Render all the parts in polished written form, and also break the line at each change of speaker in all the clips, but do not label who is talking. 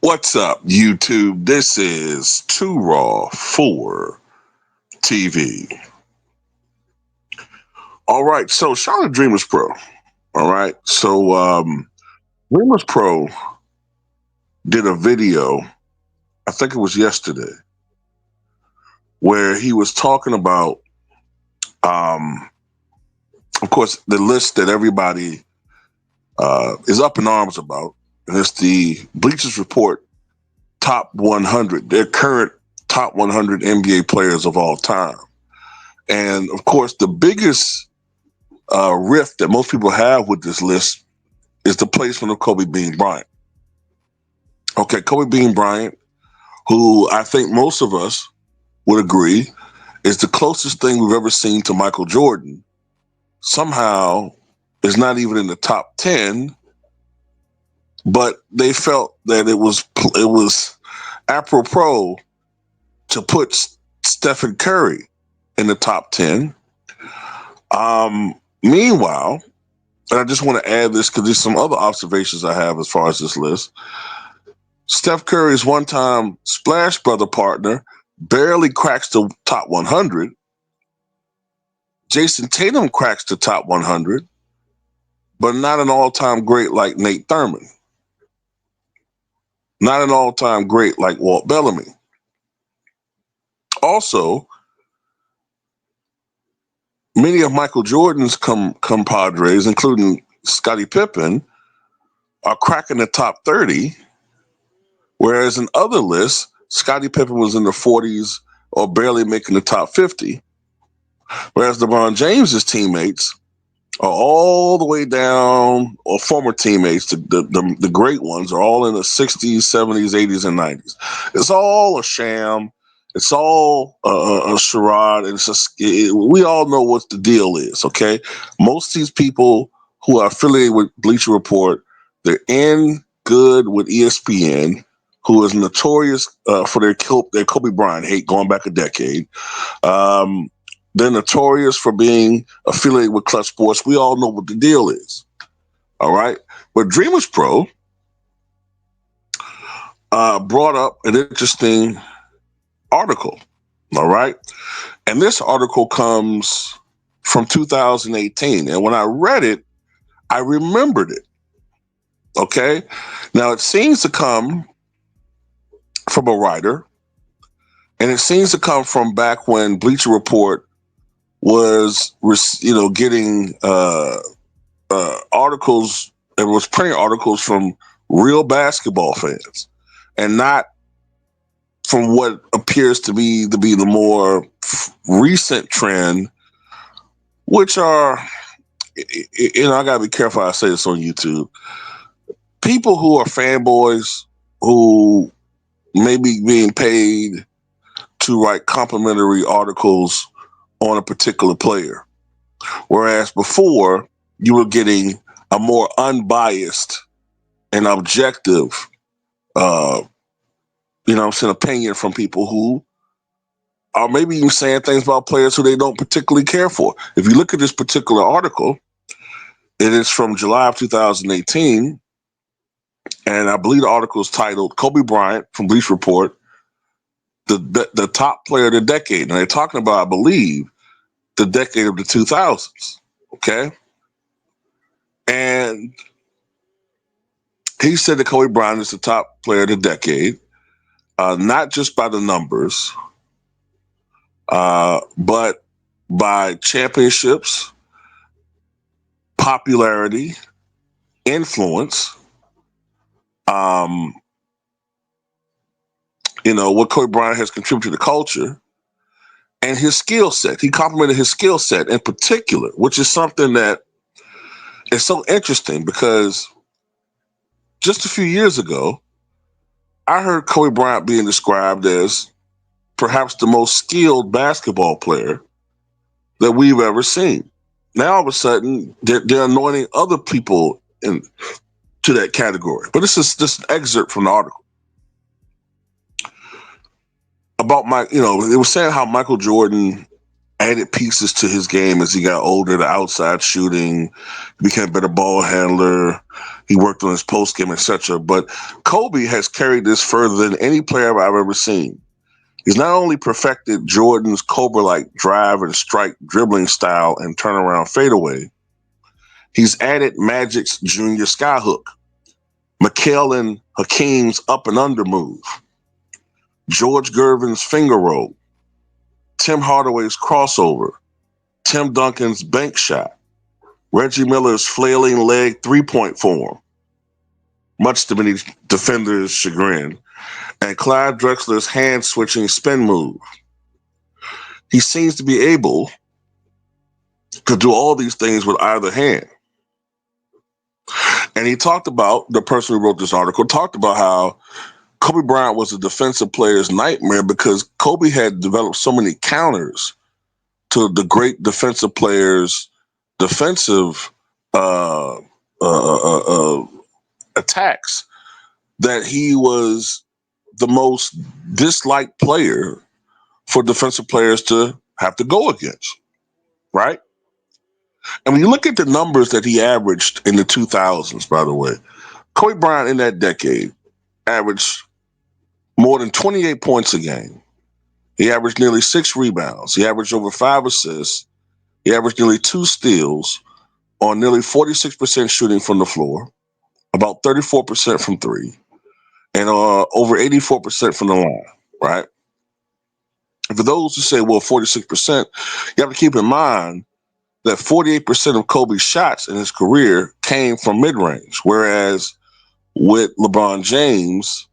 What's up, YouTube? This is Too Raw for TV. All right, so shout out Dreamers Pro. All right, so Dreamers Pro did a video, I think it was yesterday, where he was talking about, of course, the list that everybody is up in arms about. And it's the Bleacher Report top 100, their current top 100 NBA players of all time. And of course, the biggest rift that most people have with this list is the placement of Kobe Bean Bryant. Okay, Kobe Bean Bryant, who I think most of us would agree is the closest thing we've ever seen to Michael Jordan, somehow is not even in the top 10, but they felt that it was apropos to put Stephen Curry in the top 10. Meanwhile, and I just want to add this because there's some other observations I have as far as this list. Steph Curry's one-time Splash Brother partner barely cracks the top 100. Jason Tatum cracks the top 100, but not an all-time great like Nate Thurman. Not an all-time great like Walt Bellamy. Also, many of Michael Jordan's compadres, including Scottie Pippen, are cracking the top 30, whereas in other lists, Scottie Pippen was in the 40s or barely making the top 50, whereas LeBron James's teammates are all the way down, or former teammates, the great ones, are all in the 60s, 70s, 80s, and 90s. It's all a sham. It's all a charade, and we all know what the deal is, okay? Most of these people who are affiliated with Bleacher Report, they're in good with ESPN, who is notorious for their Kobe Bryant hate going back a decade. They're notorious for being affiliated with Clutch Sports. We all know what the deal is, all right? But Dreamers Pro brought up an interesting article, all right? And this article comes from 2018. And when I read it, I remembered it, okay? Now, it seems to come from a writer, and it seems to come from back when Bleacher Report was, getting articles, and was printing articles from real basketball fans, and not from what appears to be the more recent trend, which are, I gotta be careful how I say this on YouTube. People who are fanboys who may be being paid to write complimentary articles on a particular player. Whereas before, you were getting a more unbiased and objective, opinion from people who are maybe even saying things about players who they don't particularly care for. If you look at this particular article, it is from July of 2018, and I believe the article is titled Kobe Bryant from Bleacher Report, the top player of the decade. And they're talking about, I believe, the decade of the 2000s, okay? And he said that Kobe Bryant is the top player of the decade, not just by the numbers, but by championships, popularity, influence, what Kobe Bryant has contributed to the culture, and his skill set. He complimented his skill set in particular, which is something that is so interesting because just a few years ago, I heard Kobe Bryant being described as perhaps the most skilled basketball player that we've ever seen. Now all of a sudden they're anointing other people to that category. But this is just an excerpt from the article about it was saying how Michael Jordan added pieces to his game as he got older, the outside shooting, he became a better ball handler, he worked on his post game, etc. But Kobe has carried this further than any player I've ever seen. He's not only perfected Jordan's Cobra-like drive and strike dribbling style and turnaround fadeaway, he's added Magic's junior skyhook, Mikhail and Hakeem's up and under move, George Gervin's finger roll, Tim Hardaway's crossover, Tim Duncan's bank shot, Reggie Miller's flailing leg three-point form, much to many defenders' chagrin, and Clyde Drexler's hand-switching spin move. He seems to be able to do all these things with either hand. And he talked about, the person who wrote this article, talked about how Kobe Bryant was a defensive player's nightmare because Kobe had developed so many counters to the great defensive players' defensive attacks that he was the most disliked player for defensive players to have to go against, right? And when you look at the numbers that he averaged in the 2000s, by the way, Kobe Bryant in that decade averaged more than 28 points a game. He averaged nearly 6 rebounds. He averaged over 5 assists. He averaged nearly 2 steals on nearly 46% shooting from the floor, about 34% from three, and over 84% from the line, right? And for those who say, well, 46%, you have to keep in mind that 48% of Kobe's shots in his career came from mid-range, whereas with LeBron James,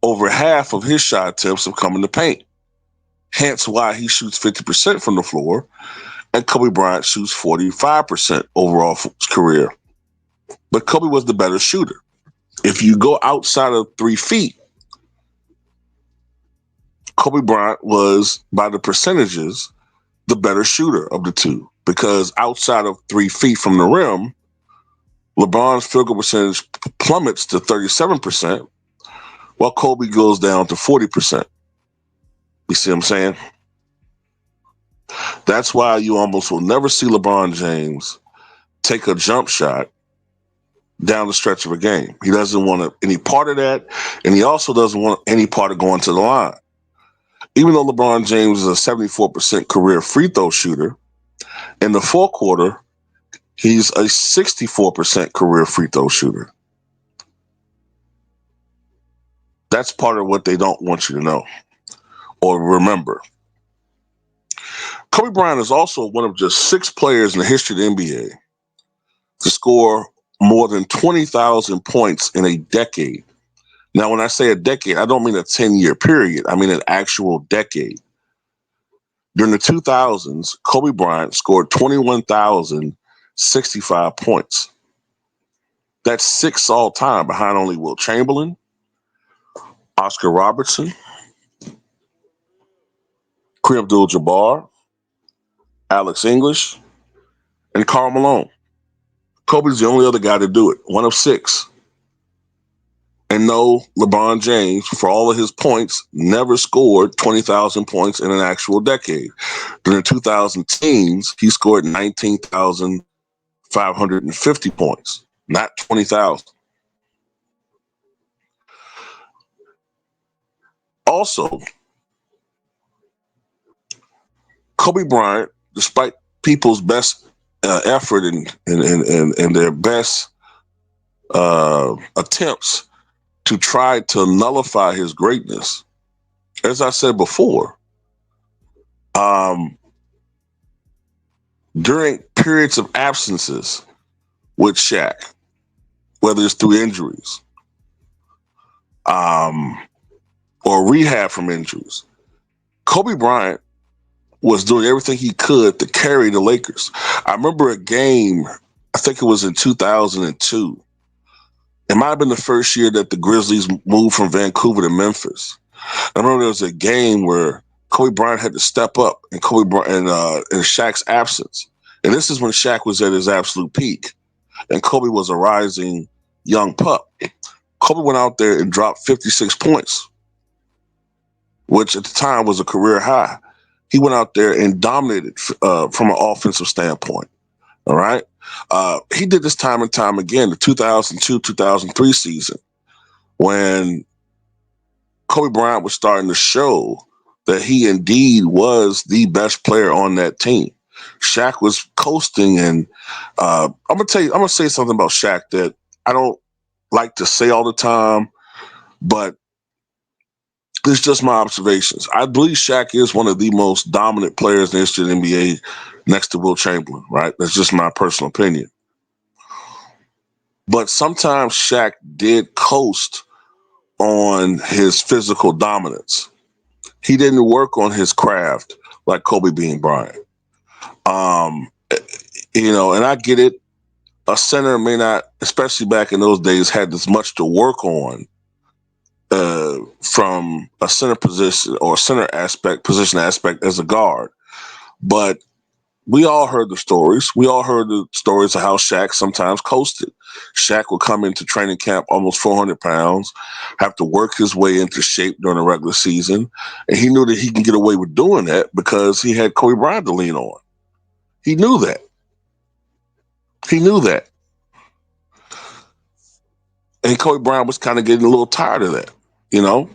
over half of his shot attempts have come in the paint. Hence why he shoots 50% from the floor, and Kobe Bryant shoots 45% overall for his career. But Kobe was the better shooter. If you go outside of 3 feet, Kobe Bryant was, by the percentages, the better shooter of the two. Because outside of 3 feet from the rim, LeBron's field goal percentage plummets to 37%, while Kobe goes down to 40%. You see what I'm saying? That's why you almost will never see LeBron James take a jump shot down the stretch of a game. He doesn't want any part of that, and he also doesn't want any part of going to the line. Even though LeBron James is a 74% career free throw shooter, in the fourth quarter, he's a 64% career free throw shooter. That's part of what they don't want you to know or remember. Kobe Bryant is also one of just 6 players in the history of the NBA to score more than 20,000 points in a decade. Now, when I say a decade, I don't mean a 10-year period. I mean an actual decade. During the 2000s, Kobe Bryant scored 21,065 points. That's 6 all time, behind only Wilt Chamberlain, Oscar Robertson, Kareem Abdul-Jabbar, Alex English, and Karl Malone. Kobe's the only other guy to do it, one of 6. And no, LeBron James, for all of his points, never scored 20,000 points in an actual decade. During the 2000 teens, he scored 19,550 points, not 20,000. Also, Kobe Bryant, despite people's best effort and their best attempts to try to nullify his greatness, as I said before, during periods of absences with Shaq, whether it's through injuries or rehab from injuries, Kobe Bryant was doing everything he could to carry the Lakers. I remember a game, I think it was in 2002. It might have been the first year that the Grizzlies moved from Vancouver to Memphis. I remember there was a game where Kobe Bryant had to step up in in Shaq's absence. And this is when Shaq was at his absolute peak, and Kobe was a rising young pup. Kobe went out there and dropped 56 points, which at the time was a career high. He went out there and dominated from an offensive standpoint. All right. He did this time and time again, the 2002 2003 season, when Kobe Bryant was starting to show that he indeed was the best player on that team. Shaq was coasting, and I'm gonna say something about Shaq that I don't like to say all the time, but it's just my observations. I believe Shaq is one of the most dominant players in the history of the NBA, next to Will Chamberlain. Right? That's just my personal opinion. But sometimes Shaq did coast on his physical dominance. He didn't work on his craft like Kobe Bean Bryant. Um, and I get it. A center may not, especially back in those days, had as much to work on from a center position or position aspect as a guard. But we all heard the stories. We all heard the stories of how Shaq sometimes coasted. Shaq would come into training camp almost 400 pounds, have to work his way into shape during the regular season. And he knew that he can get away with doing that because he had Kobe Bryant to lean on. He knew that. He knew that. And Kobe Bryant was kind of getting a little tired of that, you know?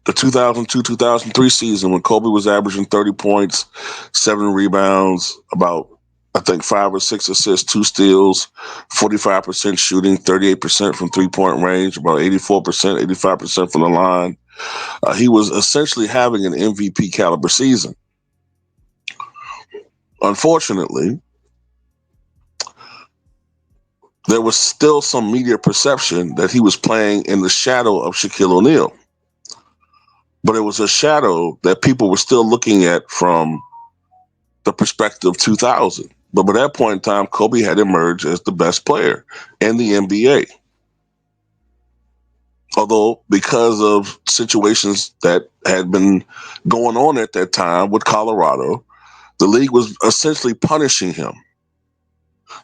The 2002 2003 season when Kobe was averaging 30 points, 7 rebounds, about, I think, 5 or 6 assists, 2 steals, 45% shooting, 38% from 3-point range, about 84%, 85% from the line. He was essentially having an MVP caliber season. Unfortunately, there was still some media perception that he was playing in the shadow of Shaquille O'Neal. But it was a shadow that people were still looking at from the perspective of 2000. But by that point in time, Kobe had emerged as the best player in the NBA. Although, because of situations that had been going on at that time with Colorado, the league was essentially punishing him.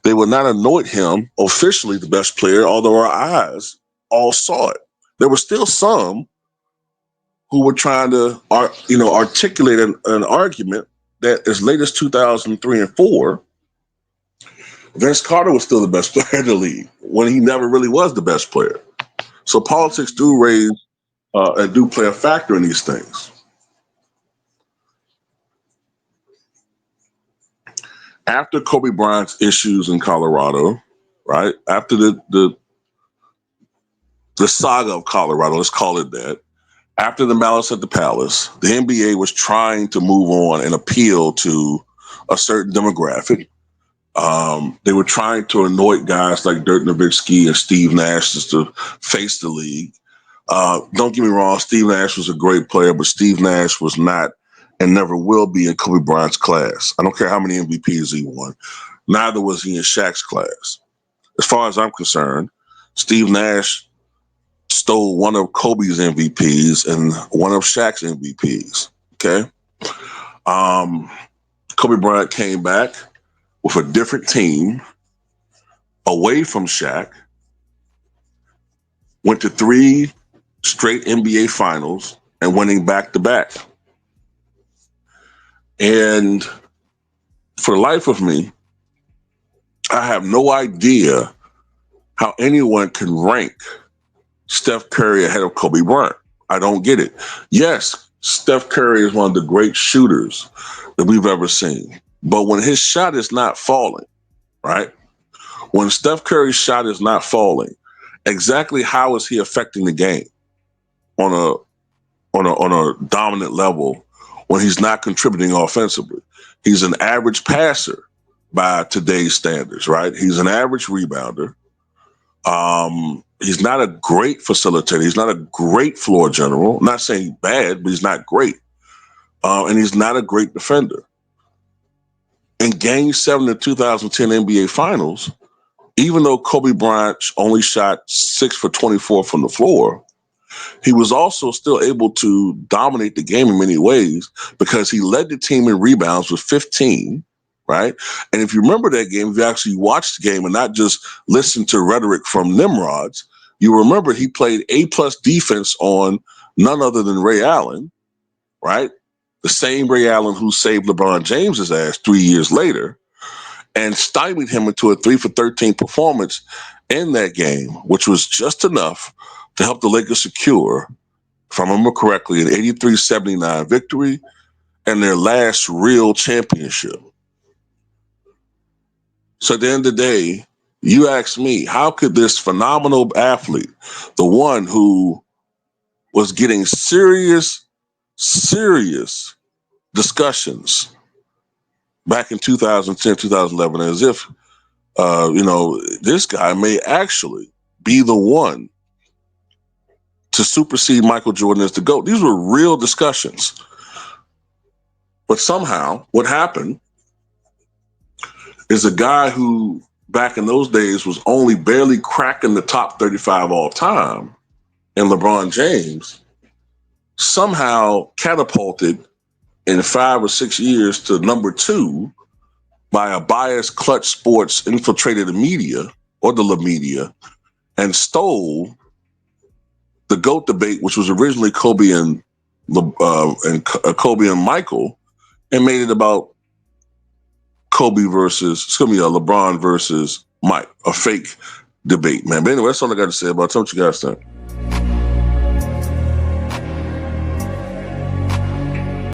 They would not anoint him officially the best player, although our eyes all saw it. There were still some who were trying to, articulate an argument that as late as 2003 and 4, Vince Carter was still the best player in the league when he never really was the best player. So politics do raise and do play a factor in these things. After Kobe Bryant's issues in Colorado, right after the saga of Colorado, let's call it that. After the Malice at the Palace, the NBA was trying to move on and appeal to a certain demographic. They were trying to anoint guys like Dirk Nowitzki and Steve Nash to face the league. Don't get me wrong, Steve Nash was a great player, but Steve Nash was not and never will be in Kobe Bryant's class. I don't care how many MVPs he won. Neither was he in Shaq's class. As far as I'm concerned, Steve Nash stole one of Kobe's MVPs and one of Shaq's MVPs. Okay. Kobe Bryant came back with a different team away from Shaq, went to 3 straight NBA finals and winning back to back. And for the life of me, I have no idea how anyone can rank Steph Curry ahead of Kobe Bryant. I don't get it. Yes, Steph Curry is one of the great shooters that we've ever seen. But when his shot is not falling, right? When Steph Curry's shot is not falling, exactly how is he affecting the game on a dominant level when he's not contributing offensively? He's an average passer by today's standards, right? He's an average rebounder. He's not a great facilitator. He's not a great floor general. I'm not saying he's bad, but he's not great. And he's not a great defender. In Game 7 of the 2010 NBA Finals, even though Kobe Bryant only shot 6 for 24 from the floor, he was also still able to dominate the game in many ways because he led the team in rebounds with 15, right? And if you remember that game, if you actually watched the game and not just listened to rhetoric from Nimrods, you remember he played A-plus defense on none other than Ray Allen, right? The same Ray Allen who saved LeBron James's ass 3 years later and stymied him into a 3 for 13 performance in that game, which was just enough to help the Lakers secure, if I remember correctly, an 83-79 victory and their last real championship. So at the end of the day, you ask me, how could this phenomenal athlete, the one who was getting serious discussions back in 2010, 2011, as if, this guy may actually be the one to supersede Michael Jordan as the GOAT. These were real discussions. But somehow what happened is a guy who back in those days was only barely cracking the top 35 all time, and LeBron James somehow catapulted in 5 or 6 years to number 2 by a biased Clutch Sports infiltrated the media or the La Media and stole the GOAT debate, which was originally Kobe and Michael, and made it about LeBron versus Mike, a fake debate, man. But anyway, that's all I got to say about it. Tell me what you guys think.